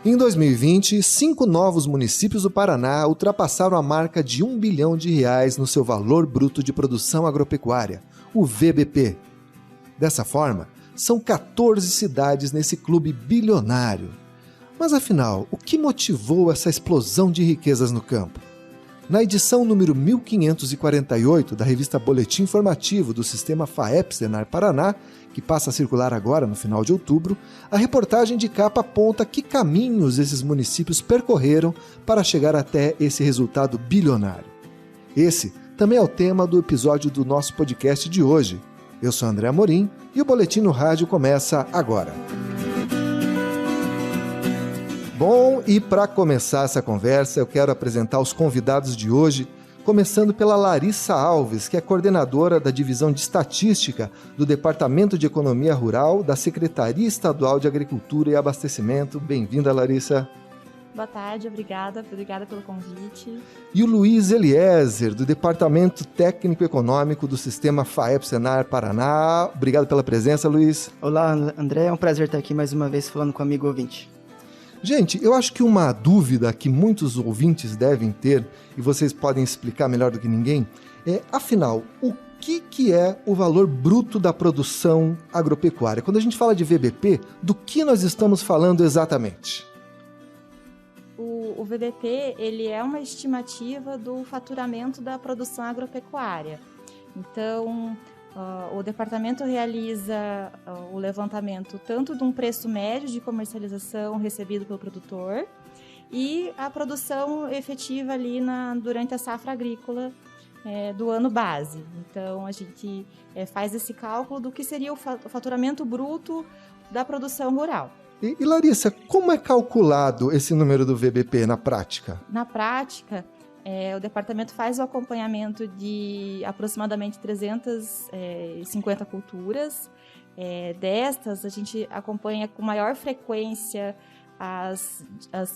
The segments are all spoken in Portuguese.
Em 2020, 5 novos municípios do Paraná ultrapassaram a marca de R$1 bilhão no seu valor bruto de produção agropecuária, o VBP. Dessa forma, são 14 cidades nesse clube bilionário. Mas afinal, o que motivou essa explosão de riquezas no campo? Na edição número 1548 da revista Boletim Informativo do Sistema FAEP-Senar Paraná, que passa a circular agora no final de outubro, a reportagem de capa aponta que caminhos esses municípios percorreram para chegar até esse resultado bilionário. Esse também é o tema do episódio do nosso podcast de hoje. Eu sou André Amorim e o Boletim no Rádio começa agora. Bom, e para começar essa conversa, eu quero apresentar os convidados de hoje, começando pela Larissa Alves, que é coordenadora da Divisão de Estatística do Departamento de Economia Rural da Secretaria Estadual de Agricultura e Abastecimento. Bem-vinda, Larissa. Boa tarde, obrigada pelo convite. E o Luiz Eliezer, do Departamento Técnico Econômico do Sistema FAEP-Senar Paraná. Obrigado pela presença, Luiz. Olá, André, é um prazer estar aqui mais uma vez falando com o amigo ouvinte. Gente, eu acho que uma dúvida que muitos ouvintes devem ter, e vocês podem explicar melhor do que ninguém, é, afinal, o que é o valor bruto da produção agropecuária? Quando a gente fala de VBP, do que nós estamos falando exatamente? O VBP, ele é uma estimativa do faturamento da produção agropecuária. Então, o departamento realiza o levantamento tanto de um preço médio de comercialização recebido pelo produtor e a produção efetiva ali durante a safra agrícola do ano base. Então, a gente faz esse cálculo do que seria o faturamento bruto da produção rural. E Larissa, como é calculado esse número do VBP na prática? Na prática, o departamento faz o acompanhamento de aproximadamente 350 culturas. Destas, a gente acompanha com maior frequência as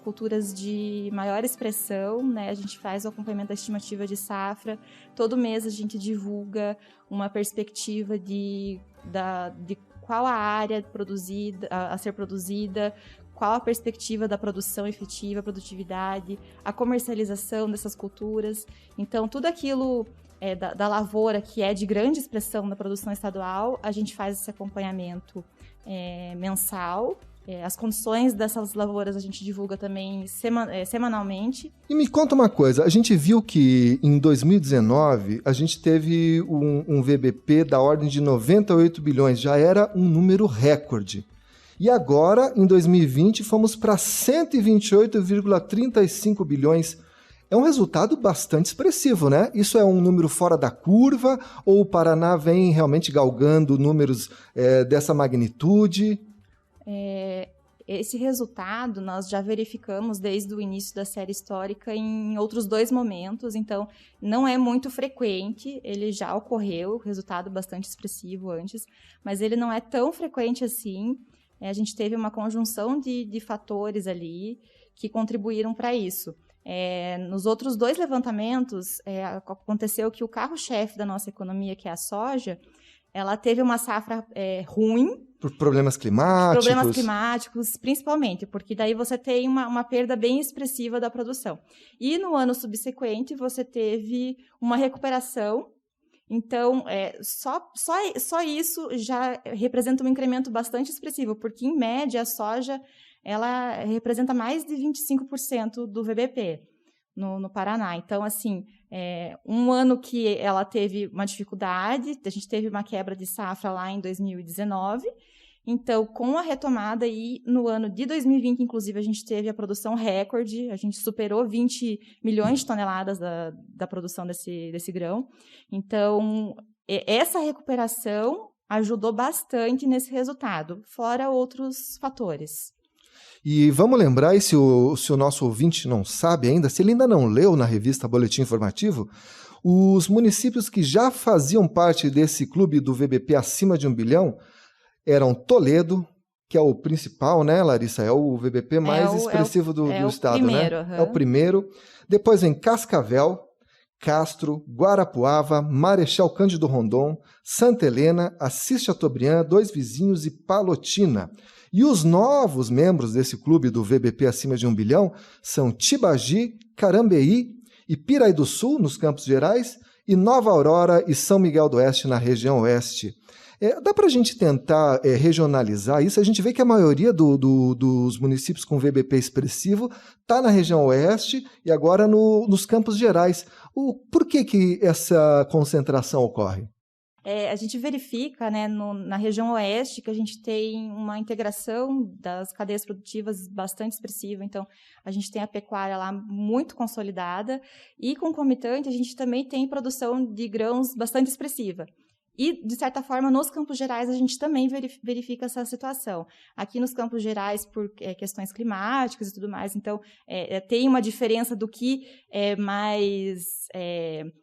culturas de maior expressão, né? A gente faz o acompanhamento da estimativa de safra. Todo mês a gente divulga uma perspectiva de qual a área produzida, a ser produzida, qual a perspectiva da produção efetiva, produtividade, a comercialização dessas culturas. Então, tudo aquilo da lavoura que é de grande expressão na produção estadual, a gente faz esse acompanhamento mensal. As condições dessas lavouras a gente divulga também semanalmente. E me conta uma coisa, a gente viu que em 2019 a gente teve um VBP da ordem de 98 bilhões, já era um número recorde. E agora, em 2020, fomos para 128,35 bilhões. É um resultado bastante expressivo, né? Isso é um número fora da curva ou o Paraná vem realmente galgando números dessa magnitude? Esse resultado nós já verificamos desde o início da série histórica em outros 2 momentos, então não é muito frequente, ele já ocorreu, resultado bastante expressivo antes, mas ele não é tão frequente assim. A gente teve uma conjunção de fatores ali que contribuíram para isso. Nos outros 2 levantamentos, aconteceu que o carro-chefe da nossa economia, que é a soja, ela teve uma safra ruim. Por problemas climáticos? Problemas climáticos, principalmente, porque daí você tem uma perda bem expressiva da produção. E no ano subsequente, você teve uma recuperação. Então, só isso já representa um incremento bastante expressivo, porque, em média, a soja ela representa mais de 25% do VBP no Paraná. Então, assim, um ano que ela teve uma dificuldade, a gente teve uma quebra de safra lá em 2019. Então, com a retomada aí, no ano de 2020, inclusive, a gente teve a produção recorde, a gente superou 20 milhões de toneladas da produção desse grão. Então, essa recuperação ajudou bastante nesse resultado, fora outros fatores. E vamos lembrar, e se o nosso ouvinte não sabe ainda, se ele ainda não leu na revista Boletim Informativo, os municípios que já faziam parte desse clube do VBP acima de 1 bilhão eram Toledo, que é o principal, né, Larissa? É o VBP mais expressivo do estado, primeiro, né? É o primeiro. Depois vem Cascavel, Castro, Guarapuava, Marechal Cândido Rondon, Santa Helena, Assis Chateaubriand, Dois Vizinhos e Palotina. E os novos membros desse clube do VBP acima de 1 bilhão são Tibagi, Carambeí e Piraí do Sul, nos Campos Gerais, e Nova Aurora e São Miguel do Oeste, na região oeste. Dá para a gente tentar regionalizar isso? A gente vê que a maioria dos municípios com VBP expressivo está na região oeste e agora nos Campos Gerais. Por que essa concentração ocorre? A gente verifica, né, na região oeste que a gente tem uma integração das cadeias produtivas bastante expressiva. Então, a gente tem a pecuária lá muito consolidada e, concomitante, a gente também tem produção de grãos bastante expressiva. E, de certa forma, nos Campos Gerais, a gente também verifica essa situação. Aqui nos Campos Gerais, por questões climáticas e tudo mais, então, tem uma diferença do que é mais...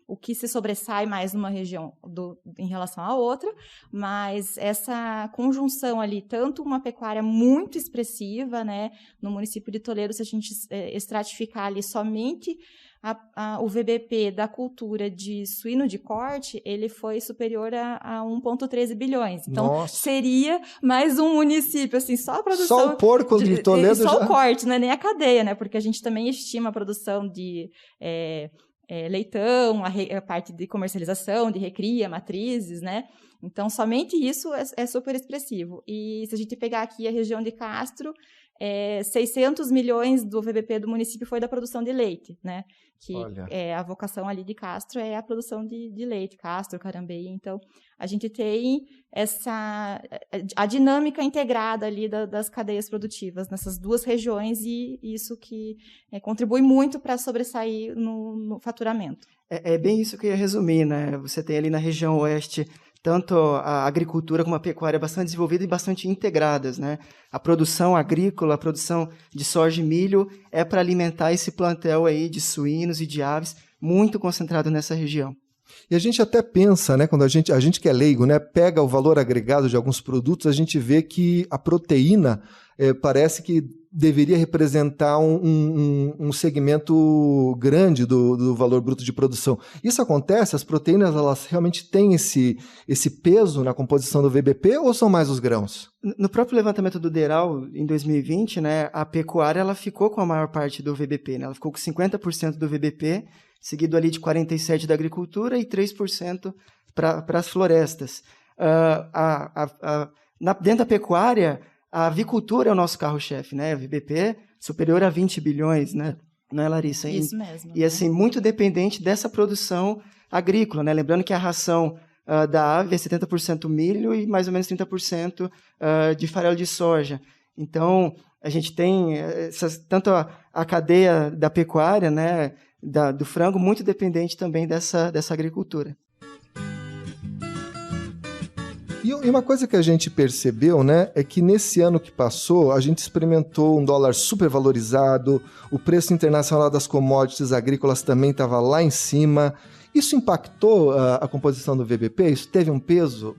o que se sobressai mais numa região em relação à outra, mas essa conjunção ali, tanto uma pecuária muito expressiva, né, no município de Toledo, se a gente estratificar ali somente o VBP da cultura de suíno de corte, ele foi superior a 1,13 bilhões. Então, Nossa. Seria mais um município, assim, só a produção... Só o porco de Toledo só já... o corte, não é nem a cadeia, né? Porque a gente também estima a produção de... leitão, a parte de comercialização, de recria, matrizes, né? Então, somente isso é super expressivo. E se a gente pegar aqui a região de Castro, 600 milhões do VBP do município foi da produção de leite, né? Que a vocação ali de Castro é a produção de leite, Castro, Carambeí. Então, a gente tem a dinâmica integrada ali das cadeias produtivas nessas duas regiões e isso que contribui muito para sobressair no faturamento. É bem isso que eu ia resumir, né? Você tem ali na região oeste tanto a agricultura como a pecuária bastante desenvolvida e bastante integradas, né? A produção agrícola, a produção de soja e milho é para alimentar esse plantel aí de suínos e de aves muito concentrado nessa região. E a gente até pensa, né, quando a gente que é leigo, né, pega o valor agregado de alguns produtos, a gente vê que a proteína parece que deveria representar um segmento grande do valor bruto de produção. Isso acontece? As proteínas elas realmente têm esse peso na composição do VBP ou são mais os grãos? No próprio levantamento do DERAL, em 2020, né, a pecuária ela ficou com a maior parte do VBP, né, ela ficou com 50% do VBP, seguido ali de 47% da agricultura e 3% para as florestas. Dentro da pecuária, a avicultura é o nosso carro-chefe, né? O VBP superior a 20 bilhões, né? Não é, Larissa? Isso mesmo. E assim, muito dependente dessa produção agrícola, né? Lembrando que a ração da ave é 70% milho e mais ou menos 30% de farelo de soja. Então, a gente tem tanto a cadeia da pecuária, né? Do frango, muito dependente também dessa agricultura. E uma coisa que a gente percebeu, né, é que nesse ano que passou, a gente experimentou um dólar supervalorizado, o preço internacional das commodities agrícolas também estava lá em cima. Isso impactou a composição do VBP? Isso teve um peso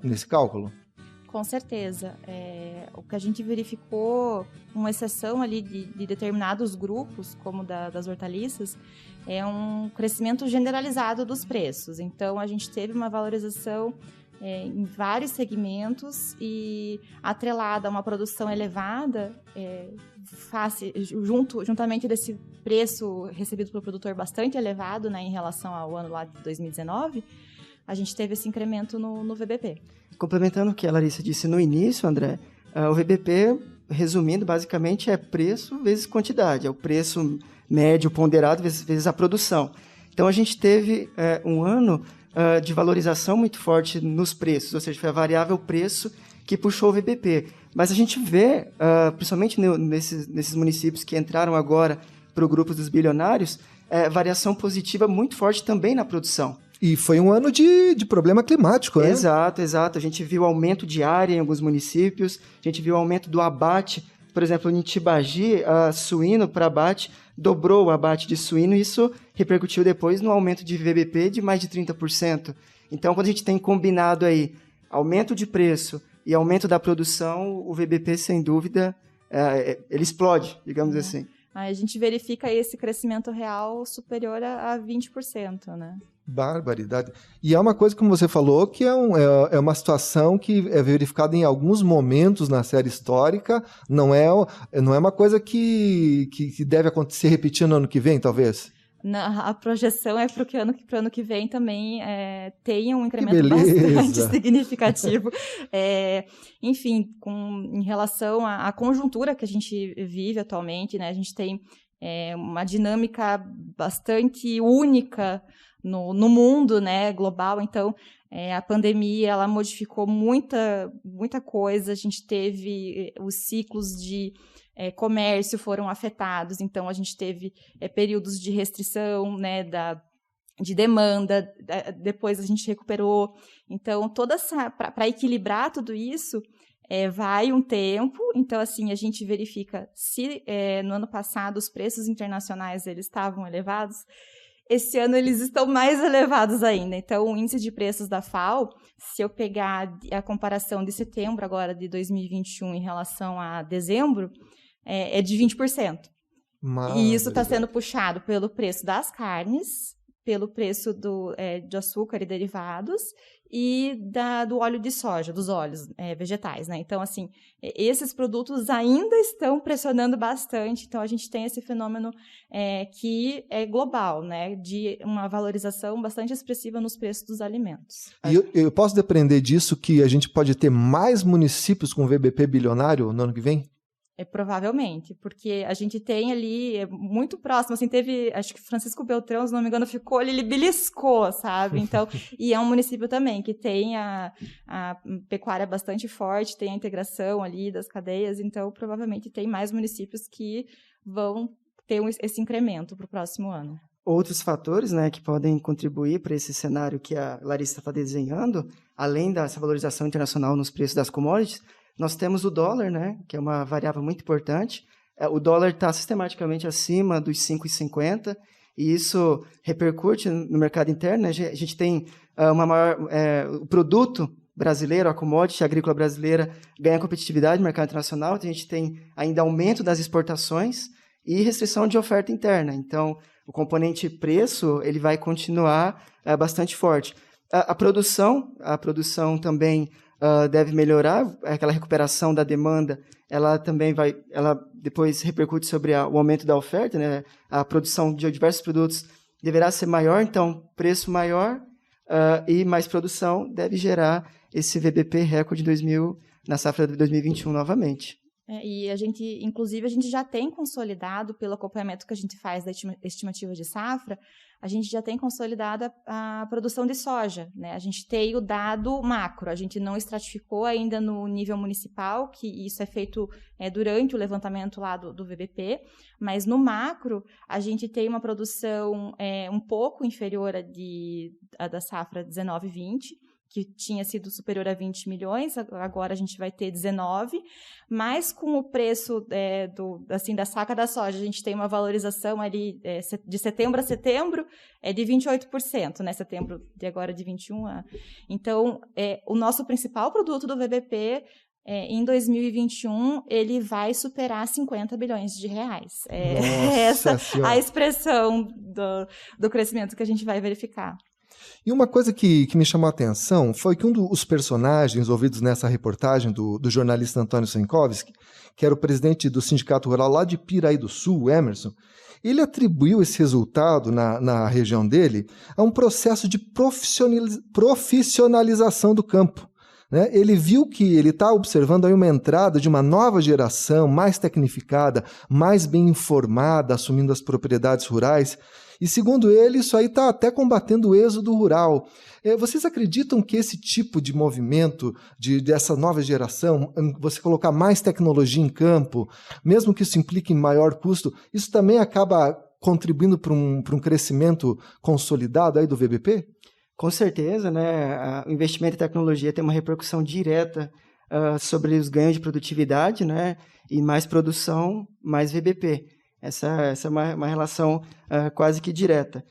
nesse cálculo? Com certeza. O que a gente verificou, com exceção ali de determinados grupos, como das hortaliças, é um crescimento generalizado dos preços. Então, a gente teve uma valorização em vários segmentos e atrelada a uma produção elevada, juntamente desse preço recebido pelo produtor bastante elevado, né, em relação ao ano lá de 2019, a gente teve esse incremento no VBP. Complementando o que a Larissa disse no início, André, o VBP, resumindo, basicamente é preço vezes quantidade, é o preço médio ponderado vezes a produção. Então, a gente teve um ano de valorização muito forte nos preços, ou seja, foi a variável preço que puxou o VBP. Mas a gente vê, principalmente nesses municípios que entraram agora para o grupo dos bilionários, variação positiva muito forte também na produção. E foi um ano de problema climático, né? Exato. A gente viu aumento de área em alguns municípios, a gente viu aumento do abate. Por exemplo, em Tibagi, suíno para abate dobrou o abate de suíno e isso repercutiu depois no aumento de VBP de mais de 30%. Então, quando a gente tem combinado aí aumento de preço e aumento da produção, o VBP, sem dúvida, ele explode, digamos assim. Aí a gente verifica esse crescimento real superior a 20%, né? Barbaridade. E é uma coisa, como você falou, que é uma situação que é verificada em alguns momentos na série histórica, não é uma coisa que deve acontecer repetir no ano que vem, talvez? A projeção é para o ano que vem também tenha um incremento bastante significativo. Enfim, em relação à conjuntura que a gente vive atualmente, né, a gente tem uma dinâmica bastante única no mundo, né, global. Então, a pandemia ela modificou muita coisa. A gente teve os ciclos de comércio foram afetados, então a gente teve períodos de restrição, né, de demanda, depois a gente recuperou. Então, para equilibrar tudo isso, vai um tempo. Então, assim, a gente verifica se no ano passado os preços internacionais eles estavam elevados, esse ano eles estão mais elevados ainda. Então, o índice de preços da FAO, se eu pegar a comparação de setembro agora de 2021 em relação a dezembro, é de 20%. E isso está sendo puxado pelo preço das carnes, pelo preço de açúcar e derivados e do óleo de soja, dos óleos vegetais, né? Então, assim, esses produtos ainda estão pressionando bastante. Então, a gente tem esse fenômeno que é global, né? De uma valorização bastante expressiva nos preços dos alimentos. E eu posso depender disso que a gente pode ter mais municípios com VBP bilionário no ano que vem? Provavelmente, porque a gente tem ali, muito próximo, assim, teve, acho que Francisco Beltrão, se não me engano, ficou ali, ele beliscou, sabe? Então, e é um município também que tem a pecuária bastante forte, tem a integração ali das cadeias, então provavelmente tem mais municípios que vão ter esse incremento para o próximo ano. Outros fatores, né, que podem contribuir para esse cenário que a Larissa está desenhando, além dessa valorização internacional nos preços das commodities, nós temos o dólar, né, que é uma variável muito importante. O dólar está sistematicamente acima dos 5,50 e isso repercute no mercado interno. Né? A gente tem o produto brasileiro, a commodity agrícola brasileira, ganha competitividade no mercado internacional. Então, a gente tem ainda aumento das exportações e restrição de oferta interna. Então, o componente preço ele vai continuar bastante forte. A produção também deve melhorar, aquela recuperação da demanda, ela também ela depois repercute sobre o aumento da oferta, né? A produção de diversos produtos deverá ser maior, então preço maior e mais produção deve gerar esse VBP recorde na safra de 2021 novamente. E inclusive, a gente já tem consolidado, pelo acompanhamento que a gente faz da estimativa de safra, a gente já tem consolidado a produção de soja, né? A gente tem o dado macro, a gente não estratificou ainda no nível municipal, que isso é feito durante o levantamento lá do VBP, mas no macro, a gente tem uma produção um pouco inferior à da safra 19-20, que tinha sido superior a 20 milhões, agora a gente vai ter 19, mas com o preço da saca da soja, a gente tem uma valorização ali de setembro a setembro de 28%, né? Setembro de agora de 21. Então, o nosso principal produto do VBP, em 2021, ele vai superar 50 bilhões de reais. Essa a expressão do crescimento que a gente vai verificar. E uma coisa que me chamou a atenção foi que um dos personagens ouvidos nessa reportagem do jornalista Antônio Senkowski, que era o presidente do Sindicato Rural lá de Piraí do Sul, o Emerson, ele atribuiu esse resultado na região dele a um processo de profissionalização do campo. Né? Ele viu que ele está observando aí uma entrada de uma nova geração mais tecnificada, mais bem informada, assumindo as propriedades rurais. E, segundo ele, isso aí está até combatendo o êxodo rural. Vocês acreditam que esse tipo de movimento, dessa nova geração, você colocar mais tecnologia em campo, mesmo que isso implique em maior custo, isso também acaba contribuindo para um crescimento consolidado aí do VBP? Com certeza, né? O investimento em tecnologia tem uma repercussão direta sobre os ganhos de produtividade, né? E mais produção, mais VBP. Essa é uma relação quase que direta.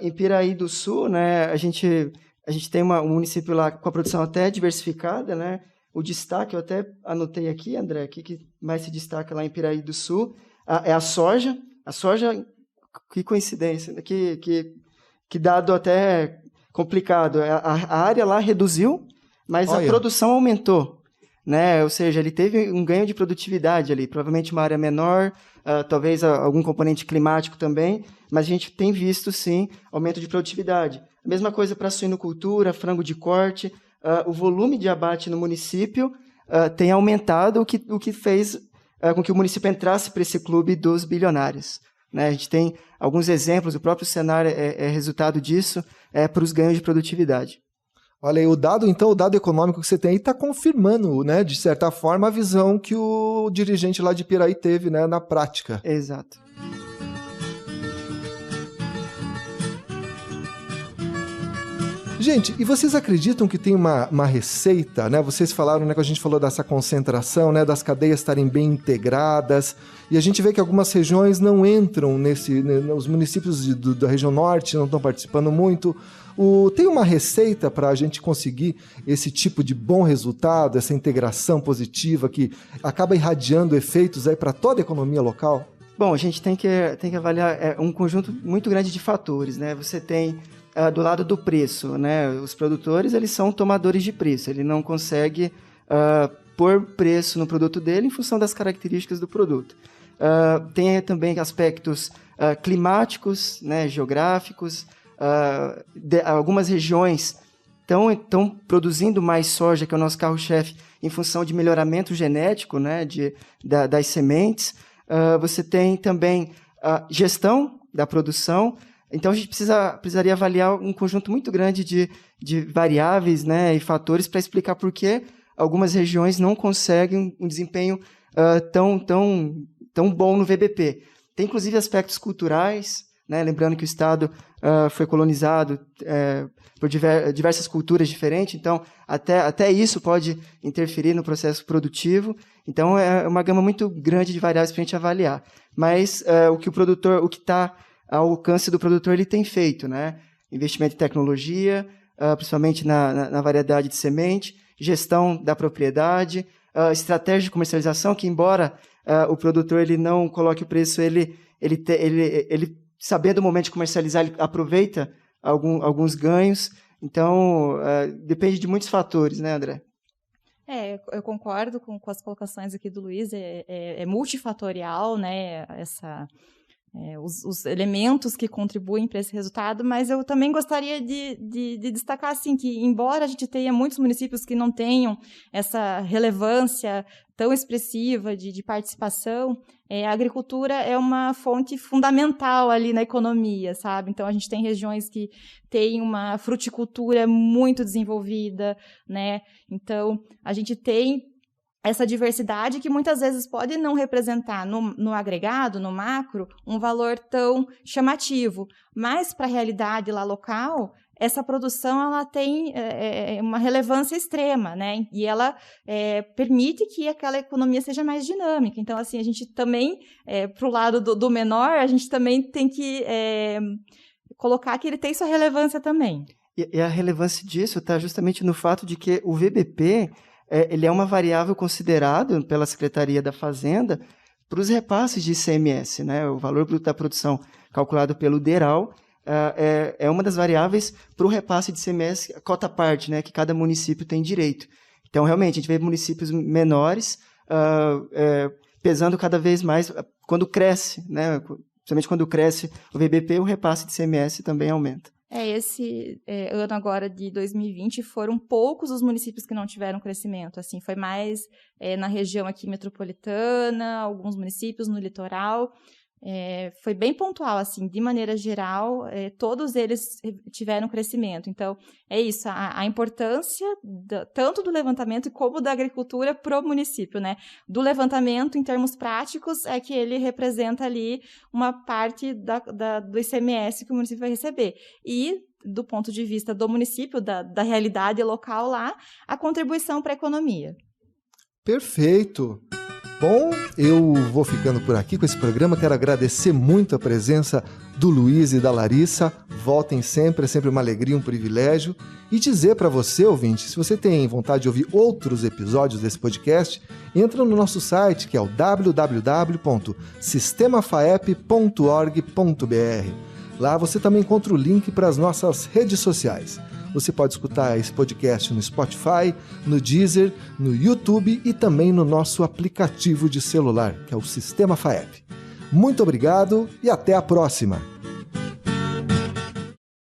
Em Piraí do Sul, né, a gente tem um município lá com a produção até diversificada, né? O destaque, eu até anotei aqui, André, o que mais se destaca lá em Piraí do Sul, é a soja. A soja, que coincidência, que dado até complicado. A área lá reduziu, mas a produção aumentou, né? Ou seja, ele teve um ganho de produtividade ali, provavelmente uma área menor, talvez algum componente climático também, mas a gente tem visto, sim, aumento de produtividade. A mesma coisa para suinocultura, frango de corte, o volume de abate no município tem aumentado, o que fez com que o município entrasse para esse clube dos bilionários. Né? A gente tem alguns exemplos, o próprio Senar é resultado disso, para os ganhos de produtividade. Olha aí, o dado econômico que você tem aí está confirmando, né, de certa forma, a visão que o dirigente lá de Piraí teve, né, na prática. Exato. Gente, e vocês acreditam que tem uma receita, né? Vocês falaram, né, que a gente falou dessa concentração, né, das cadeias estarem bem integradas, e a gente vê que algumas regiões não entram os municípios da região norte não estão participando muito. Tem uma receita para a gente conseguir esse tipo de bom resultado, essa integração positiva que acaba irradiando efeitos aí para toda a economia local? Bom, a gente tem que avaliar um conjunto muito grande de fatores, né? Você tem do lado do preço, né? Os produtores, eles são tomadores de preço, ele não consegue pôr preço no produto dele em função das características do produto. Tem também aspectos climáticos, né? Geográficos. Algumas regiões estão produzindo mais soja, que é o nosso carro-chefe, em função de melhoramento genético, né? Das sementes. Você tem também a gestão da produção. Então, a gente precisaria avaliar um conjunto muito grande de variáveis, né, e fatores para explicar por que algumas regiões não conseguem um desempenho tão bom no VBP. Tem, inclusive, aspectos culturais, né, lembrando que o Estado foi colonizado por diversas culturas diferentes, então até isso pode interferir no processo produtivo. Então, é uma gama muito grande de variáveis para a gente avaliar. Mas o que está ao alcance do produtor, ele tem feito, né? Investimento em tecnologia, principalmente na variedade de semente, gestão da propriedade, estratégia de comercialização, que embora o produtor ele não coloque o preço, ele sabendo o momento de comercializar, ele aproveita alguns ganhos. Então, depende de muitos fatores, né, André? Eu concordo com as colocações aqui do Luiz, é multifatorial, né, os elementos que contribuem para esse resultado, mas eu também gostaria de destacar assim, que, embora a gente tenha muitos municípios que não tenham essa relevância tão expressiva de participação, a agricultura é uma fonte fundamental ali na economia, sabe? Então, a gente tem regiões que têm uma fruticultura muito desenvolvida, né? Então, a gente tem essa diversidade que muitas vezes pode não representar no agregado, no macro, um valor tão chamativo, mas para a realidade lá local, essa produção ela tem uma relevância extrema, né? E ela permite que aquela economia seja mais dinâmica. Então, assim, a gente também, para o lado do menor, a gente também tem que colocar que ele tem sua relevância também. E a relevância disso está justamente no fato de que o VBP ele é uma variável considerada pela Secretaria da Fazenda para os repasses de ICMS, né? O valor bruto da produção calculado pelo DERAL é uma das variáveis para o repasse de ICMS, cota parte, né? Que cada município tem direito. Então, realmente, a gente vê municípios menores pesando cada vez mais quando cresce, né? Principalmente quando cresce o VBP, o repasse de ICMS também aumenta. Esse ano agora de 2020 foram poucos os municípios que não tiveram crescimento, assim, foi mais na região aqui metropolitana, alguns municípios no litoral, foi bem pontual, assim, de maneira geral, todos eles tiveram crescimento. Então, é isso, a importância tanto do levantamento como da agricultura para o município, né? Do levantamento, em termos práticos, é que ele representa ali uma parte do ICMS que o município vai receber. E, do ponto de vista do município, da realidade local lá, a contribuição para a economia. Perfeito! Bom, eu vou ficando por aqui com esse programa. Quero agradecer muito a presença do Luiz e da Larissa. Voltem sempre, é sempre uma alegria, um privilégio. E dizer para você, ouvinte, se você tem vontade de ouvir outros episódios desse podcast, entra no nosso site, que é o www.sistemafaep.org.br. Lá você também encontra o link para as nossas redes sociais. Você pode escutar esse podcast no Spotify, no Deezer, no YouTube e também no nosso aplicativo de celular, que é o Sistema FAEP. Muito obrigado e até a próxima!